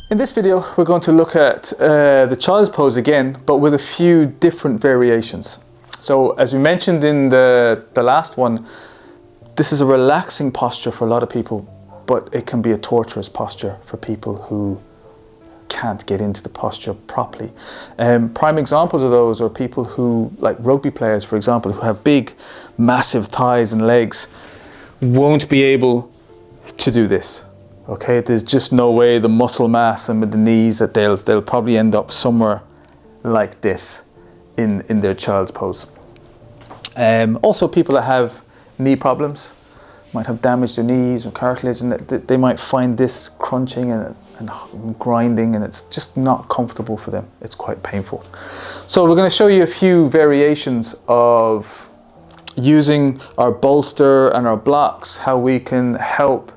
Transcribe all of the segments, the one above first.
In this video, we're going to look at the child's pose again, but with a few different variations. So as we mentioned in the last one, this is a relaxing posture for a lot of people, but it can be a torturous posture for people who can't get into the posture properly. Prime examples of those are people who, like rugby players, for example, who have big, massive thighs and legs, won't be able to do this. Okay, there's just no way, the muscle mass and with the knees, that they'll probably end up somewhere like this in their child's pose. Also, people that have knee problems might have damaged their knees or cartilage, and they might find this crunching and grinding, and it's just not comfortable for them. It's quite painful. So we're going to show you a few variations of using our bolster and our blocks, how we can help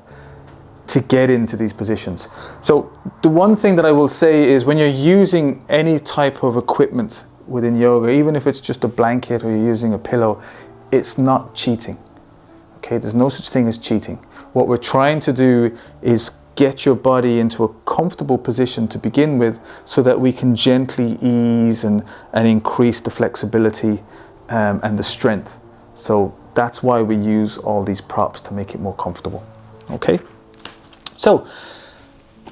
to get into these positions. So the one thing that I will say is, when you're using any type of equipment within yoga, even if it's just a blanket or you're using a pillow, it's not cheating. Okay, there's no such thing as cheating. What we're trying to do is get your body into a comfortable position to begin with, so that we can gently ease and increase the flexibility and the strength. So that's why we use all these props, to make it more comfortable. Okay. So,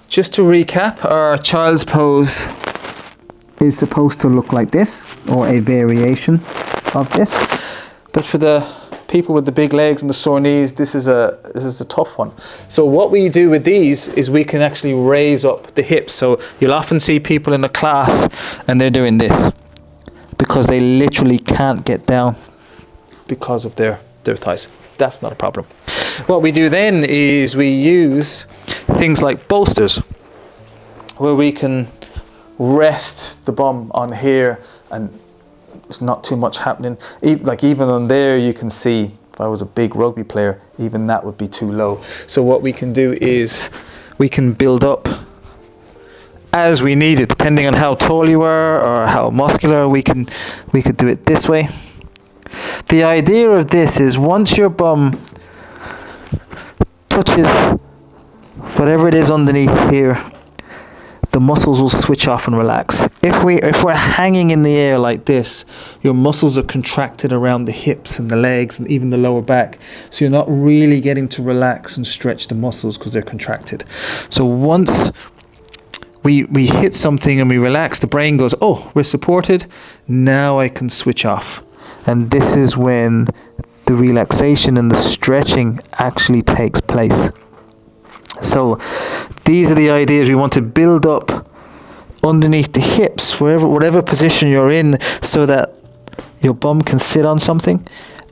just to recap, our child's pose is supposed to look like this, or a variation of this. But for the people with the big legs and the sore knees, this is a tough one. So what we do with these is we can actually raise up the hips. So you'll often see people in a class and they're doing this because they literally can't get down because of their thighs. That's not a problem. What we do then is we use things like bolsters, where we can rest the bum on here and there's not too much happening. Even on there, you can see, if I was a big rugby player, even that would be too low. So what we can do is we can build up as we need it, depending on how tall you are or how muscular. We could do it this way. The idea of this is, once your bum touches whatever it is underneath here, the muscles will switch off and relax. If we're hanging in the air like this, your muscles are contracted around the hips and the legs and even the lower back. So you're not really getting to relax and stretch the muscles because they're contracted. So once we hit something and we relax, the brain goes, oh, we're supported, now I can switch off. And this is when the relaxation and the stretching actually takes place. So these are the ideas. We want to build up underneath the hips, whatever position you're in, so that your bum can sit on something,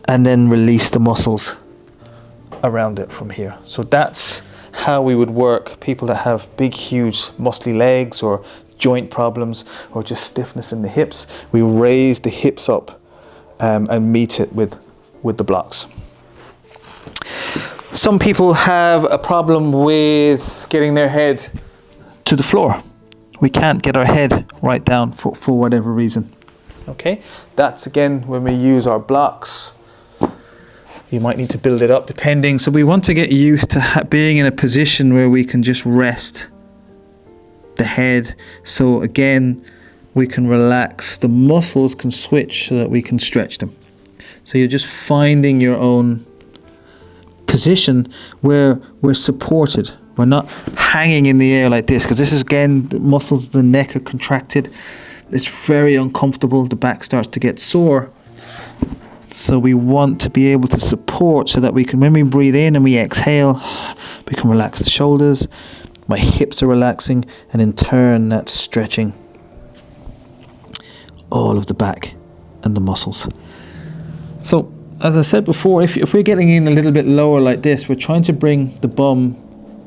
and then release the muscles around it from here. So that's how we would work people that have big, huge, muscly legs, or joint problems, or just stiffness in the hips. We raise the hips up and meet it with the blocks. Some people have a problem with getting their head to the floor. We can't get our head right down for whatever reason. Okay, that's again when we use our blocks. You might need to build it up depending. So we want to get used to being in a position where we can just rest the head. So again, we can relax. The muscles can switch so that we can stretch them. So you're just finding your own position where we're supported. We're not hanging in the air like this, because this is, again, the muscles of the neck are contracted. It's very uncomfortable. The back starts to get sore. So we want to be able to support so that we can, when we breathe in and we exhale, we can relax the shoulders. My hips are relaxing, and in turn that's stretching all of the back and the muscles. So as I said before, if we're getting in a little bit lower like this, we're trying to bring the bum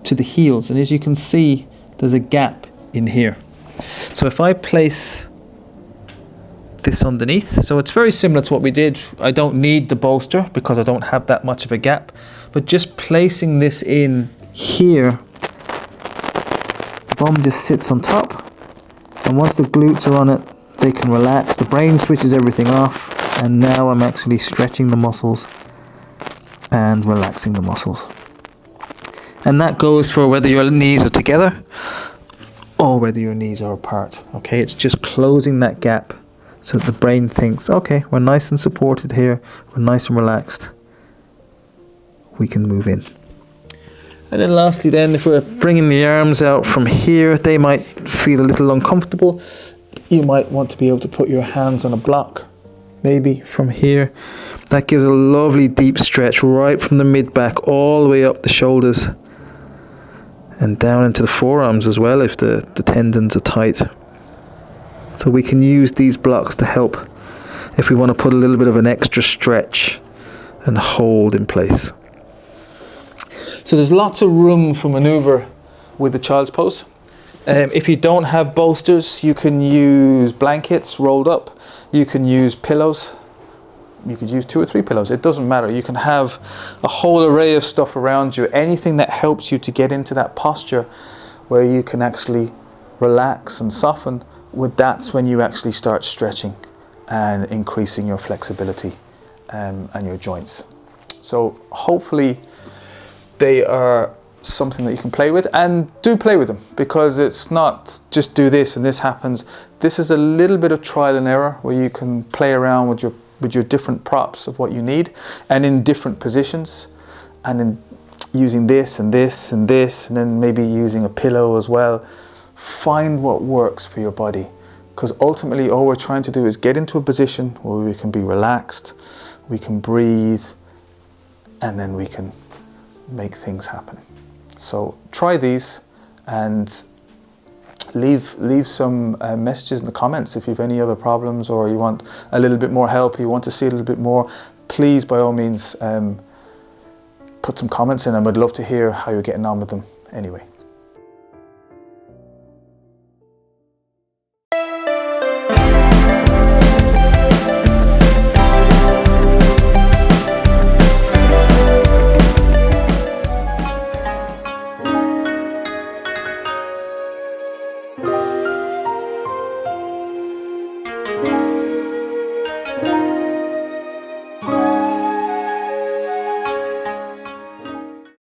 to the heels. And as you can see, there's a gap in here. So if I place this underneath, so it's very similar to what we did. I don't need the bolster because I don't have that much of a gap. But just placing this in here, the bum just sits on top. And once the glutes are on it, they can relax. The brain switches everything off. And now I'm actually stretching the muscles and relaxing the muscles. And that goes for whether your knees are together or whether your knees are apart. Okay, it's just closing that gap so that the brain thinks, okay, we're nice and supported here, we're nice and relaxed, we can move in. And then lastly then, if we're bringing the arms out from here, they might feel a little uncomfortable. You might want to be able to put your hands on a block, maybe from here. That gives a lovely deep stretch right from the mid-back all the way up the shoulders and down into the forearms as well if the tendons are tight. So we can use these blocks to help if we want to put a little bit of an extra stretch and hold in place. So there's lots of room for maneuver with the child's pose. If you don't have bolsters, you can use blankets rolled up. You can use pillows. You could use 2 or 3 pillows. It doesn't matter. You can have a whole array of stuff around you. Anything that helps you to get into that posture where you can actually relax and soften. That's when you actually start stretching and increasing your flexibility and your joints. So hopefully they are something that you can play with, and do play with them, because it's not just do this and this happens. This is a little bit of trial and error where you can play around with your different props of what you need and in different positions, and in using this and this and this, and then maybe using a pillow as well. Find what works for your body, because ultimately all we're trying to do is get into a position where we can be relaxed, we can breathe, and then we can make things happen. So try these and leave some messages in the comments if you have any other problems, or you want a little bit more help, you want to see a little bit more. Please, by all means, put some comments in, and I'd love to hear how you're getting on with them anyway.